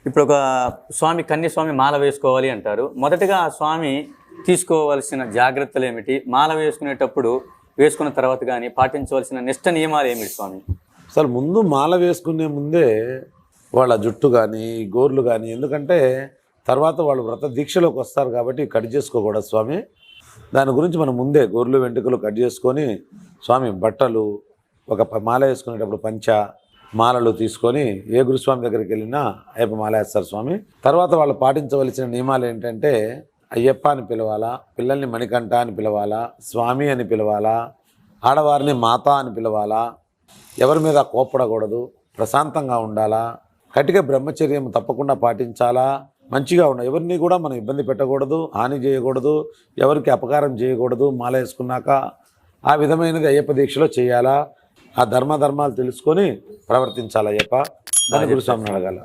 ఇప్పుడు ఒక స్వామి కన్యస్వామి మాల వేసుకోవాలి అంటారు. మొదటగా ఆ స్వామి తీసుకోవాల్సిన జాగ్రత్తలు ఏమిటి? మాల వేసుకునేటప్పుడు వేసుకున్న తర్వాత కానీ పాటించవలసిన నిష్ట నియమాలు ఏమిటి స్వామి? అసలు ముందు మాల వేసుకునే ముందే వాళ్ళ జుట్టు కానీ గోర్లు కానీ, ఎందుకంటే తర్వాత వాళ్ళు వ్రత దీక్షలోకి వస్తారు కాబట్టి కట్ చేసుకోకూడదు స్వామి. దాని గురించి మనం ముందే గోర్లు వెంట్రుకలు కట్ చేసుకొని స్వామి బట్టలు, ఒక మాల వేసుకునేటప్పుడు పంచ మాలలు తీసుకొని ఏ గురుస్వామి దగ్గరికి వెళ్ళినా అయ్యప్ప మాల వేస్తారు స్వామి. తర్వాత వాళ్ళు పాటించవలసిన నియమాలు ఏంటంటే అయ్యప్ప అని పిలవాలా, పిల్లల్ని మణికంఠ అని పిలవాలా, స్వామి అని పిలవాలా, ఆడవారిని మాత అని పిలవాలా, ఎవరి మీద కోపడకూడదు, ప్రశాంతంగా ఉండాలా, కటిక బ్రహ్మచర్యం తప్పకుండా పాటించాలా, మంచిగా ఉండాలి, ఎవరిని కూడా మనం ఇబ్బంది పెట్టకూడదు, హాని చేయకూడదు, ఎవరికి అపకారం చేయకూడదు. మాల వేసుకున్నాక ఆ విధమైనది అయ్యప్ప దీక్షలో చేయాలా, ఆ ధర్మాలు తెలుసుకొని ప్రవర్తించాలి అయ్యప్ప. దాని గురుస్వామిని అడగాల.